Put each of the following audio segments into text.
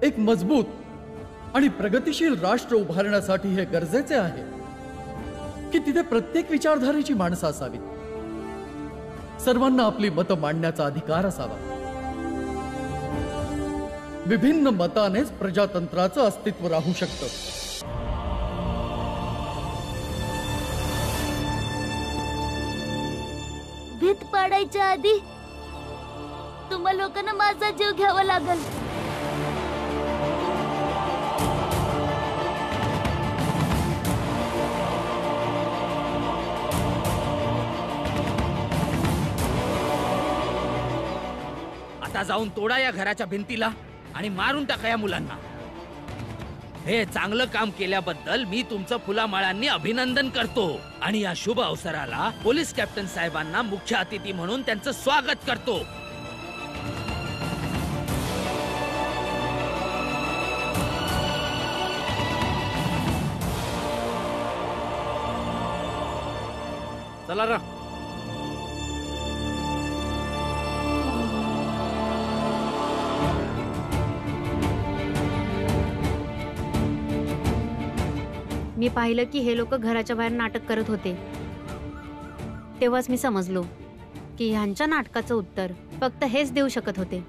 एक मजबूत आणि प्रगतिशील राष्ट्र उभारण्यासाठी हे गरजेचे आहे की तिथे प्रत्येक विचारधारेची माणसं असावीत। सर्वांना आपली मतं मांडण्याचा अधिकार असावा। विभिन्न मतानेच प्रजातंत्राचं अस्तित्व राहू शकतं। भीत पाडायच्या आधी तुम्हा लोकांना माझा जीव घ्यावा लागेल। आता जाऊन तोडा या घराच्या भिंतीला आणि मारून टाका या मुलांना। हे चांगलं काम केल्याबद्दल मी तुमचं फुलामाळांनी अभिनंदन करतो आणि या शुभ अवसराला पोलीस कॅप्टन साहेबांना मुख्य अतिथी म्हणून त्यांचं स्वागत करतो। चला रा। मी पाहिलं की हे लोक घराच्या बाहेर नाटक करत होते। तेव्हाच मी समजलो की ह्यांच्या नाटकाचं उत्तर फक्त हेच देऊ शकत होते।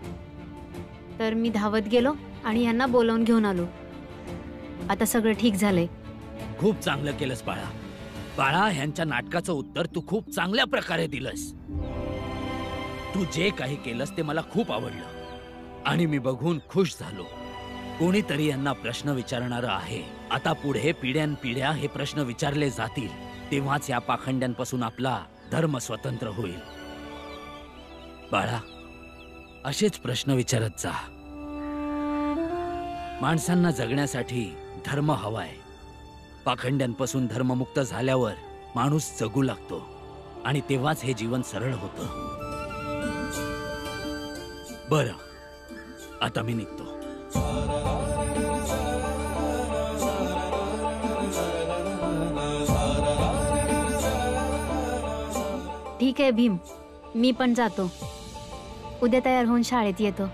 तर मी धावत गेलो आणि यांना बोलावून घेऊन आलो। आता सगळं ठीक झालंय। खूप चांगलं केलंस बाळा। बाळा, ह्यांच्या नाटकाचं उत्तर तू खूप चांगल्या प्रकारे दिलंस। तू जे काही केलंस ते मला खूप आवडलं आणि मी बघून खुश झालो। कोणीतरी यांना प्रश्न विचारणारं आहे। आता पुढे पिढ्यानपिढ्या हे प्रश्न विचारले जातील, तेव्हाच या पाखंड्यांपासून आपला धर्म स्वतंत्र होईल। बाळा, असेच प्रश्न विचारत जा। माणसांना जगण्यासाठी धर्म हवाय। पाखंड्यांपासून धर्ममुक्त झाल्यावर माणूस जगू लागतो आणि तेव्हाच हे जीवन सरळ होतं। बरं, आता मी निघतो। ठीक आहे भीम, मी पण जातो। उद्या तयार होऊन शाळेत येतो।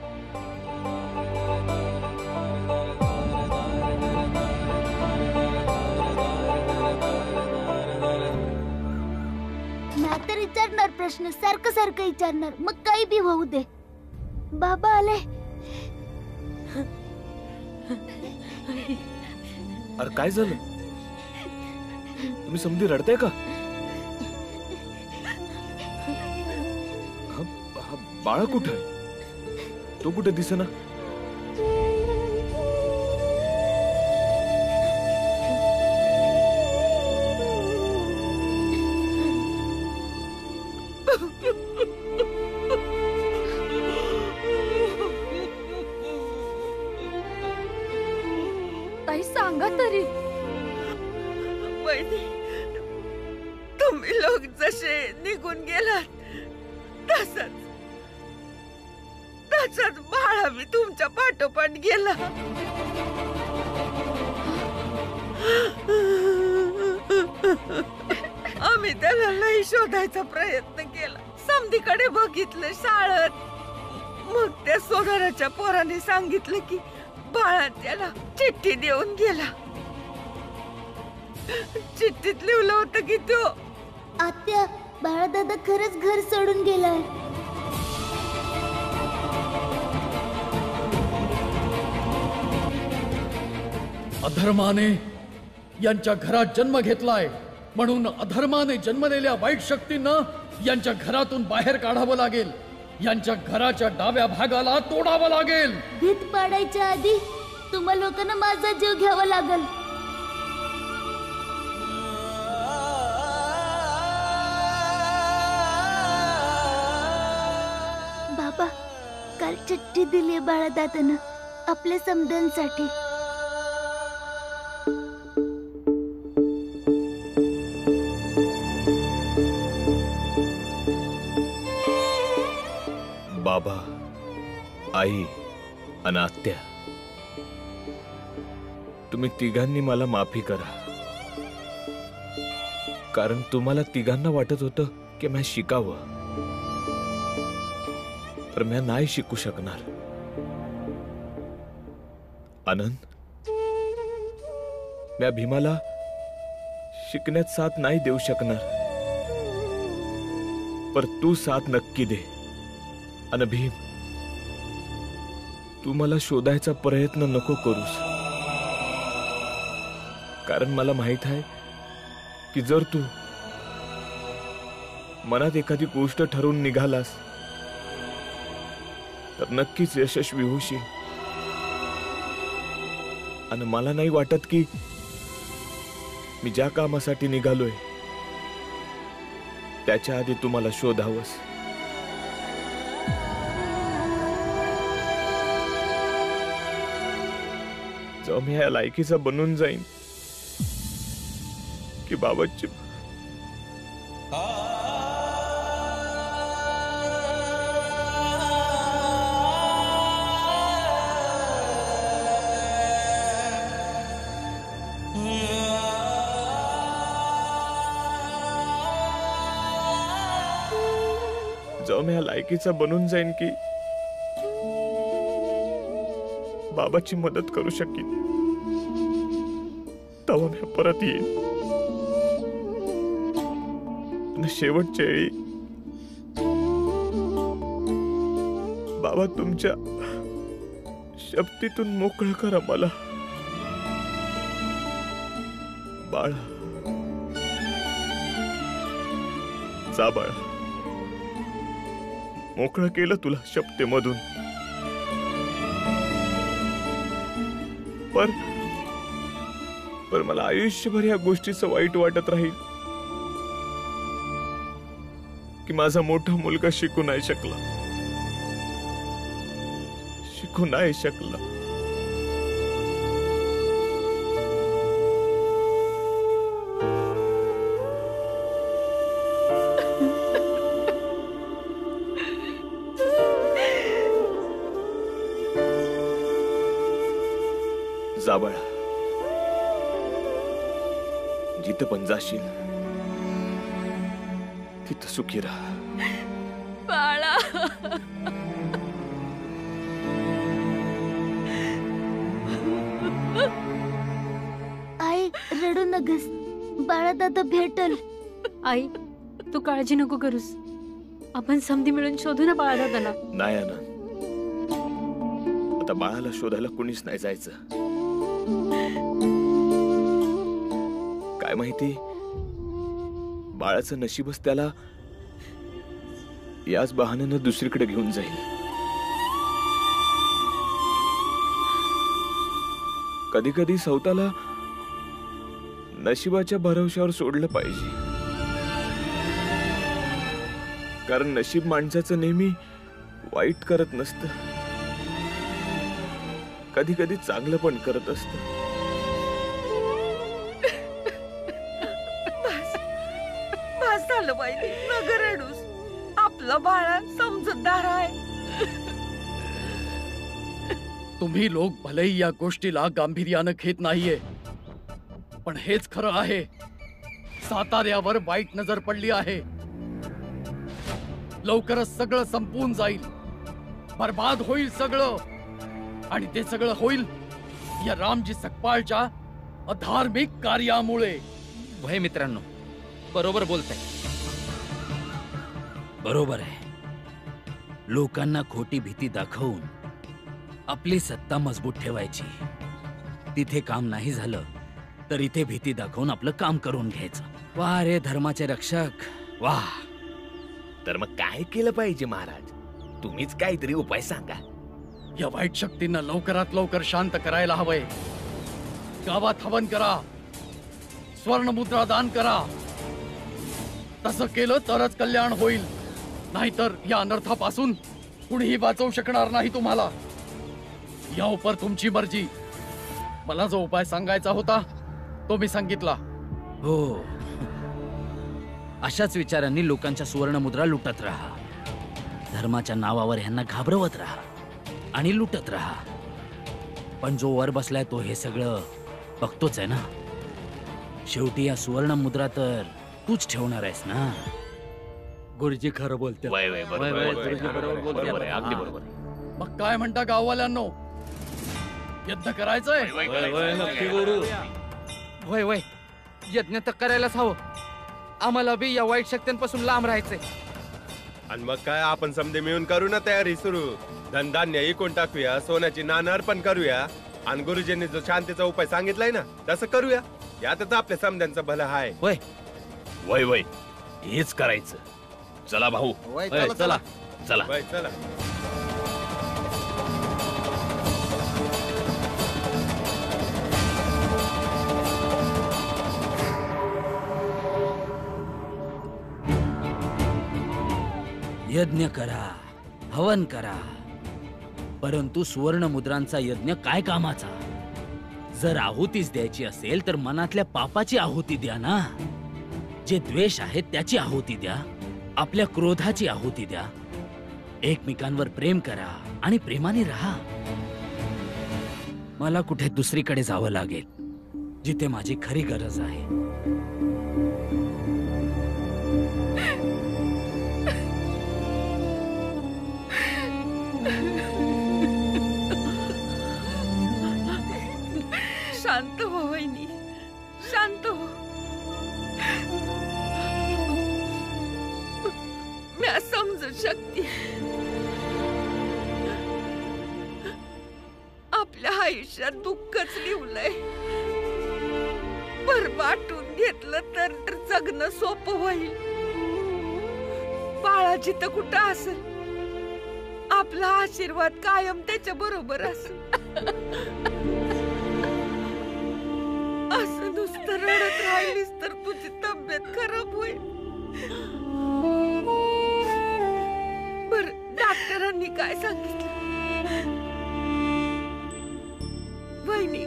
नाहीतर विचारणार प्रश्न, सारखं सारखं विचारणार, मग काही बी होऊ दे। बाबा आले। अरे काय झालं? तुम्ही समधी रडताय का? बाळा कुठे आहे? तो कुठे दिसेना? ताई सांगा तरी। वहिनी, तुम्ही लोक जसे निघून गेलात तसंच बाळा मी तुमच्या पाठोपाठ गेला। आम्ही त्याला लई शोधायचा प्रयत्न केला, समधीकडे बघितलं शाळेत। मग त्या सोनाराच्या पोराने सांगितलं की बाळा त्याला चिठ्ठी देऊन गेला। चिठ्ठीत लिहिलं होतं की तो आत्या, बाळा दादा खरंच घर सोडून गेलाय। अधर्माने यांच्या घरात जन्म घेतलाय, म्हणून अधर्माने जन्मलेल्या वाईट शक्तींना यांच्या घरातून बाहेर काढावं लागेल। यांच्या घराच्या डाव्या भागाला तोडावं लागेल। भीत पाडायच्या आधी तुम्हा लोकांना माझा जीव घ्यावा लागेल। बाबा, काल चिठ्ठी दिली बाळा दादानं आपल्या समजांसाठी। बाबा, आई आणि आत्या, तुम्ही तिघांनी मला माफी करा, कारण तुम्हाला तिघांना वाटत होतं की मी शिकावं, पर मी नाही शिकू शकणार। आनंद, मी भीमाला शिकण्यात साथ नाही देऊ शकणार, पर तू साथ नक्की दे. अन भीम, तू मला शोधायचा प्रयत्न नको करूस, कारण मला माहित आहे की जर तू मनात एखादी गोष्ट ठरवून निघालास तर नक्कीच यशस्वी होशील. आणि मला नाही वाटत की मी ज्या कामासाठी निघालोय त्याच्या आधी तुम्हाला शोधावंस. जेव्हा मी या लायकीचा बनून जाईन की बाबाची जेव्हा मी या लायकीचा बनून जाईन की बाबाची मदत करू शकीन, तेव्हा मी परत येईन. आणि शेवटच्या वेळी बाबा तुमच्या शक्तीतून मोकळं करा मला. बाळा, जा बाळा, मोकळं केलं तुला शपथेमधून. पर मला आयुष्यभर या गोष्टीचं वाईट वाटत राहील की माझा मोठा मुलगा शिकू नाही शकला. जा बाळा, जिथं पण जाशील तिथं सुखी राहा. बाळा, आई रडू नगस, बाळा दादा भेटल. आई, तू काळजी नको करूस. आपण समधी मिळून शोधू ना बाळादादाला. नाही आनंद, आता बाळाला शोधायला कुणीच नाही जायचं. काय माहिती बाळाचं नशीबच त्याला याच बहाण्यानं दुसरीकडे घेऊन जाईल. कधी कधी स्वतःला नशिबाच्या भरवशावर सोडलं पाहिजे, कारण नशीब माणसाचं नेहमी वाईट करत नसतं, कधी कधी चांगलं पण करत असतं. बस झालं पाहिजे, नग रडूस. आपलं बाळा समजूतदार आहे. तुम्ही लोक भलेही या गोष्टीला गांभीर्यानं घेत नाहीये, पण हेच खरं आहे. साताऱ्यावर वाईट नजर पडली आहे. लवकरच सगळं संपून जाईल, बर्बाद होईल सगळं. आणि ते सगळं होईल या रामजी सकपाळच्या अधार्मिक कार्यामुळे. वय मित्रांनो, बरोबर बोलताय. बरोबर आहे. लोकांना खोटी भीती दाखवून आपली सत्ता मजबूत ठेवायची. तिथे काम नाही झालं तर इथे भीती दाखवून आपलं काम करून घ्यायचं. वाह रे धर्माचे रक्षक, वाह. तर मग काय केलं पाहिजे महाराज? तुम्हीच काहीतरी उपाय सांगा. या वाईट शक्तींना लवकरात लवकर शांत करायला हवंय. गावात हवन करा, स्वर्णमुद्रा दान करा. तसं केलं तरच कल्याण होईल, नाहीतर या अनर्थापासून कुणीही वाचवू शकणार नाही तुम्हाला. या उपर तुमची मर्जी. मला जो उपाय सांगायचा होता तो मी सांगितला. हो, अशाच विचारांनी लोकांच्या सुवर्णमुद्रा लुटत राहा. धर्माच्या नावावर ह्यांना घाबरवत राहा आणि लुटत राहा. पण जो वर बसलाय तो हे सगळं बघतोच आहे ना. शेवटी या सुवर्णमुद्रा तर तूच ठेवणार आहेस ना. गुरुजी खरं बोलते. गुरुजी बरोबर बोलते. मग काय म्हणता गाववाल्यांनो? यज्ञ करायचंय. वय वय यज्ञ तर करायलाच हवं. आम्हाला बी या वाईट शक्तींपासून लांब राहायचंय. आणि मग काय आपण समजे मिळून करू ना तयारी सुरू. धनधान्य इकून टाकूया, सोन्याची नाणं अर्पण करूया आणि गुरुजींनी जो शांतीचा उपाय सांगितलाय ना तसं करूया. यातच आपल्या समध्यांचं भलं हाय. वय वय वय हेच करायचं. चला भाऊ, चला चला. वय चला. यज्ञ करा, हवन करा, परंतु सुवर्ण मुद्रांचा यज्ञ काय कामाचा? जर आहुतीच द्यायची असेल तर मनातल्या पापाची आहुती द्या ना. जे द्वेष आहे त्याची आहुती द्या, आपल्या क्रोधाची आहुती द्या. एकमेकांवर प्रेम करा आणि प्रेमाने राहा. मला कुठे दुसरीकडे जावं लागेल जिथे माझी खरी गरज आहे. शांत हो वहिनी, शांत हो. मी समजू शकते. आपल्या आयुष्यात दुःखच लिवलंय. पर वाटून घेतलं तर जगणं सोपं होईल. बाळाची तर कुठं असेल, आपला आशीर्वाद कायम त्याच्या बरोबर असेल. असं नुसतं रडत राहिलीस तर तुझी तब्येत खराब होईल. बर, डॉक्टरांनी काय सांगितलं? वहिनी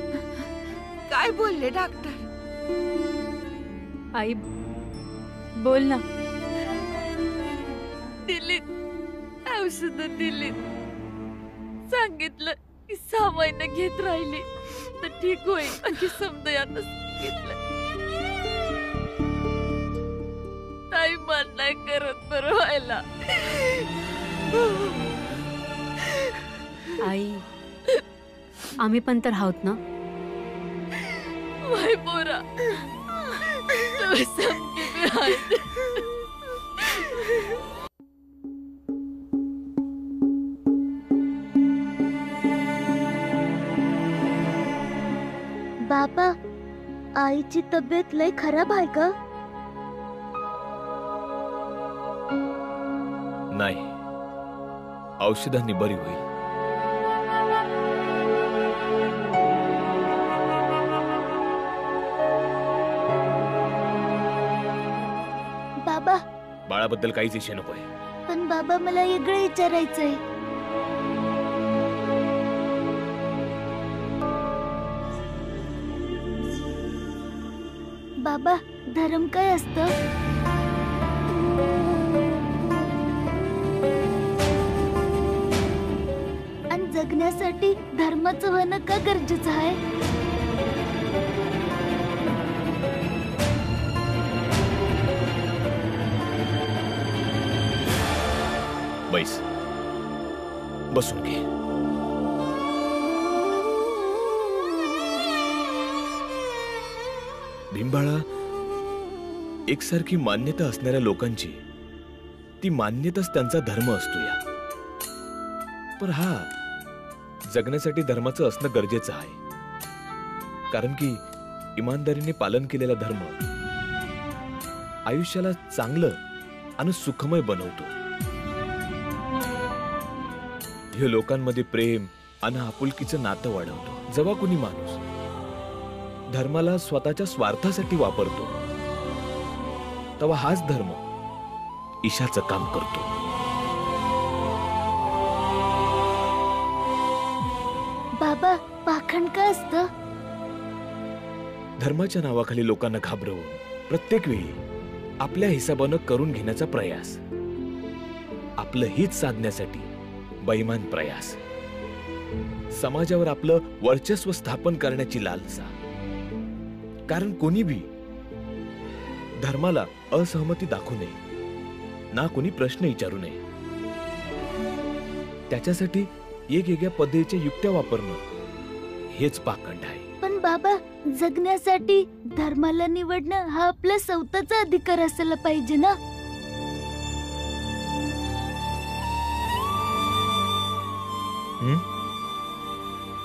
काय बोलले डॉक्टर? आई बोल ना. दिलीत औषध, दिलीत. सांगितलं की 6 महिने घेत राहिली तर ठीक होईल. आणि समजा सांगितलं ताई मन नाही करत बरं व्हायला. आई आम्ही पण तर आहोत ना. वय पोरा, तुम्ही समजी बी आहेत. बाबा, आईची तब्येत लय खराब आहे का? नाही, औषधांनी बरी होईल. बाबा, बाळाबद्दल काहीच इशे नकोय. पण बाबा मला वेगळं विचारायचंय. बाबा, धर्म काय असतं? आणि जगण्यासाठी धर्माचं होणं का गरजेचं आहे? बैस, बसून घे. भीमबाळा, एकसारखी मान्यता असणाऱ्या लोकांची ती मान्यताच त्यांचा धर्म असतो. या पण हा जगण्यासाठी धर्माचं असणं गरजेचं आहे. कारण की इमानदारीने पालन केलेला धर्म आयुष्याला चांगलं आणि सुखमय बनवतो. हे लोकांमध्ये प्रेम आणि आपुलकीचं नातं वाढवतो. जेव्हा कुणी माणूस धर्माला स्वतःच्या स्वार्थासाठी वापरतो तेव्हा हाच धर्म ईशाचं काम करतो. बाबा, पाखंड काय असतं? धर्माच्या नावाखाली लोकांना घाबरवून प्रत्येक वेळी आपल्या हिसाबानं करून घेण्याचा प्रयास, आपलं हित साधण्यासाठी बेईमान प्रयास, समाजावर आपलं वर्चस्व स्थापन करण्याची लालसा. कारण कोणी भी धर्माला असहमती दाखवू नये ना कोणी प्रश्न विचारू नये. त्याच्यासाठी वेगवेगळ्या पद्धतीच्या युक्त्या वापरणं हेच पाखंड आहे. पण बाबा, जगण्यासाठी धर्माला निवडणं हा आपला स्वतःचा अधिकार असायला पाहिजे ना.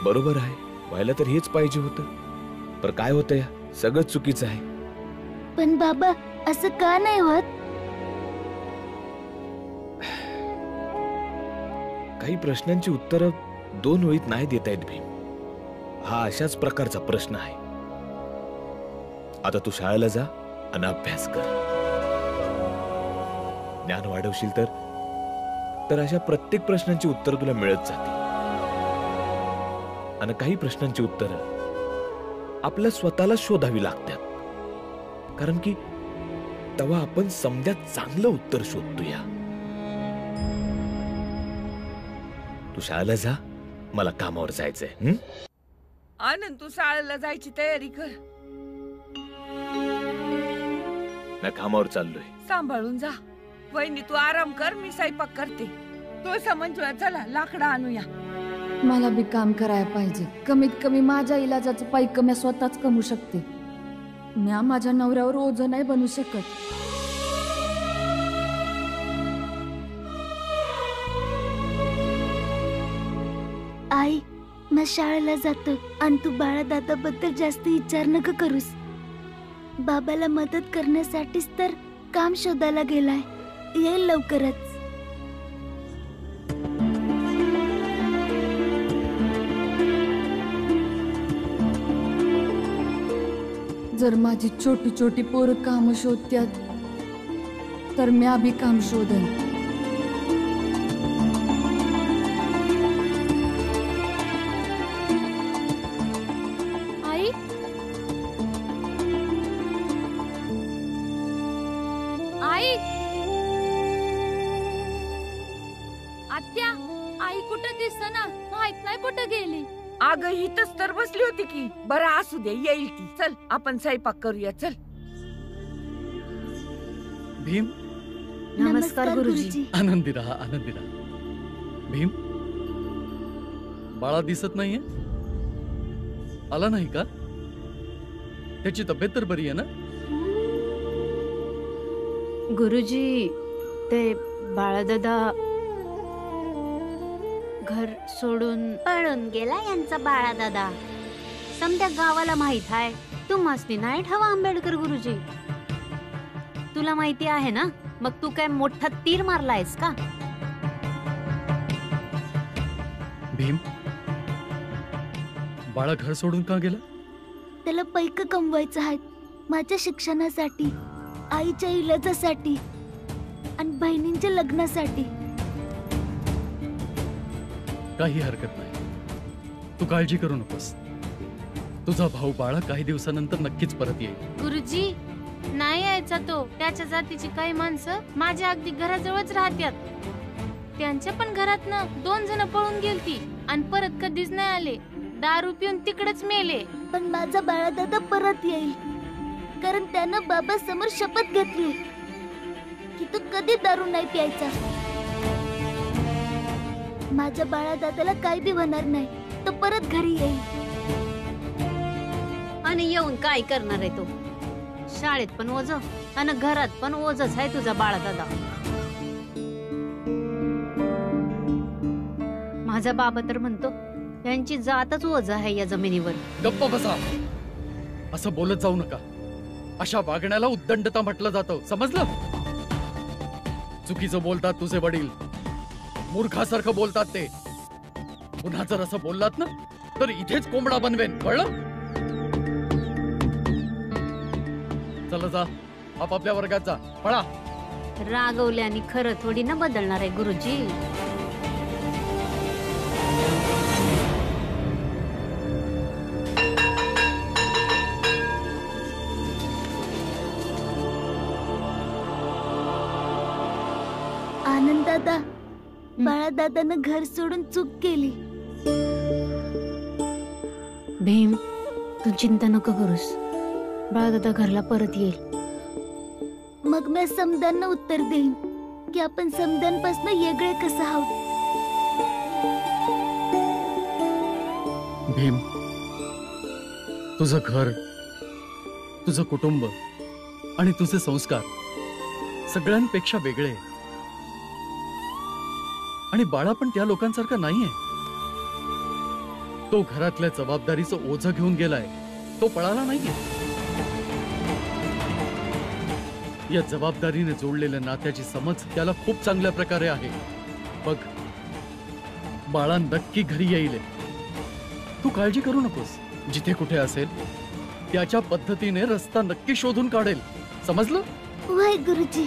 बरोबर आहे, व्हायला तर हेच पाहिजे होतं. पण काय होतं या सगळं चुकीचं आहे. पण बाबा, असं का नाही होत? काही प्रश्नांची उत्तरं 2 ओळीत नाही देता येत भीम. हा अशाच प्रकारचा प्रश्न आहे. आता तू शाळेला जा आणि अभ्यास कर. ज्ञान वाढवशील तर अशा प्रत्येक प्रश्नांची उत्तर तुला मिळत जातील. आणि काही प्रश्नांची उत्तरं आपल्या स्वतःला शोधावी लागतात. कारण की तेव्हा आपण समद्यात चांगलं उत्तर शोधतो. या तू शाळेला जा, मला कामावर जायचंय. आनंद, तू शाळेला जायची तयारी कर. मी कामावर चाललोय. सांभाळून जा. वहिनी तू आराम कर, मी स्वयंपाक करते. तो समजूया, चला लाकडं आणूया. मला बी काम करायला पाहिजे. कमीत कमी माझ्या इलाजाचं पैक मी स्वतःच कमवू शकते. म्या माझ्या नवऱ्यावर ओझं नाही बनू शकत. आई, मी शाळेला जातो आणि तू बाळा दादाबद्दल जास्त विचार नका करूस. बाबाला मदत करण्यासाठीच तर काम शोधायला गेलाय. येईल लवकरच. जर माझी छोटी छोटी पोरं काम शोधत्यात तर म्या बी काम शोधन. आई, आई, आत्या, आई कुठं दिसना. माहित नाही कुठं गेली. अगं हिथच तर बसली होती की. बरं असू दे, येईल ती. चल आपण स्वयंपाक करूया. चल. भीम, नमस्कार गुरुजी. आनंदी राहा, आनंदी राहा. भीम, बाळा दिसत नाहीये? आला नाही का? त्याची तब्येत तर बरी आहे ना? गुरुजी, ते बाळादादा घर सोडून पळून गेला. यांचा बाळादादा समध्या गावाला माहित आहे. तू मस्ती नाही ठेवा आंबेडकर गुरुजी. तुला माहिती आहे ना, मग तू काय मोठा तीर मारलायस का? भीम, बाळा घर सोडून का गेला? त्याला पैक कमवायचं आहे. माझ्या शिक्षणासाठी, आईच्या इलाजासाठी आणि बहिणींच्या लग्नासाठी. काही हरकत नाही, तू काळजी करू नकोस. तुझा भाऊ बाळा काही दिवसानंतर नक्कीच परत येईल. गुरुजी, नाही यायचा तो. त्याच्या जातीची काही माणसं माझ्या अगदी घराजवळच राहत्यात. त्यांच्या पण घरातनं 2 जण पळून गेलती आणि परत कधीच नाही आले. दारू पिऊन तिकडेच मेले. पण माझा बाळादादा परत येईल, कारण त्यानं बाबा समोर शपथ घेतली की तो कधी दारू नाही प्यायचा. माझ्या बाळादादाला काय बी होणार नाही. तो परत घरी येईल. आणि येऊन काय करणार आहे तो? शाळेत पण ओझ आणि घरात पण ओझच आहे तुझा बाळादादा. माझा बाबा तर म्हणतो यांची जातच ओझ आहे या जमिनीवर. गप्प बसा. असं बोलत जाऊ नका. अशा वागण्याला उद्दंडता म्हटलं जातं, समजलं? चुकीचं बोलतात तुझे वडील. मूर्खासारखं बोलतात ते. पुन्हा जर असं बोललात ना तर इथेच कोंबडा बनवेन, कळलं? चला जा, आपापल्या वर्गात जा. पळा. रागवल्याने खरं थोडी ना बदलणार आहे गुरुजी. आनंदादा, बाळादादानं घर सोडून चूक केली. भीम, तू चिंता नको करूस. बाळादादा घरला परत येईल. मग मी समदांना उत्तर देईन की आपण समदांपासून वेगळे कसं आहोत. भीम, तुझं घर, तुझं कुटुंब आणि तुझे संस्कार सगळ्यांपेक्षा वेगळे आहे. आणि बाळा पण त्या लोकांसारखा नाहीये. तो घरातल्या जबाबदारीचं ओझं घेऊन गेलाय, तो पळाला नाहीये. या जबाबदारीने जोडलेल्या नात्याची समज त्याला खूप चांगल्या प्रकारे आहे. बघ, बाळा नक्की घरी येईल. तू काळजी करू नकोस. जिथे कुठे असेल त्याच्या पद्धतीने रस्ता नक्की शोधून काढेल. समजलं? वय गुरुजी.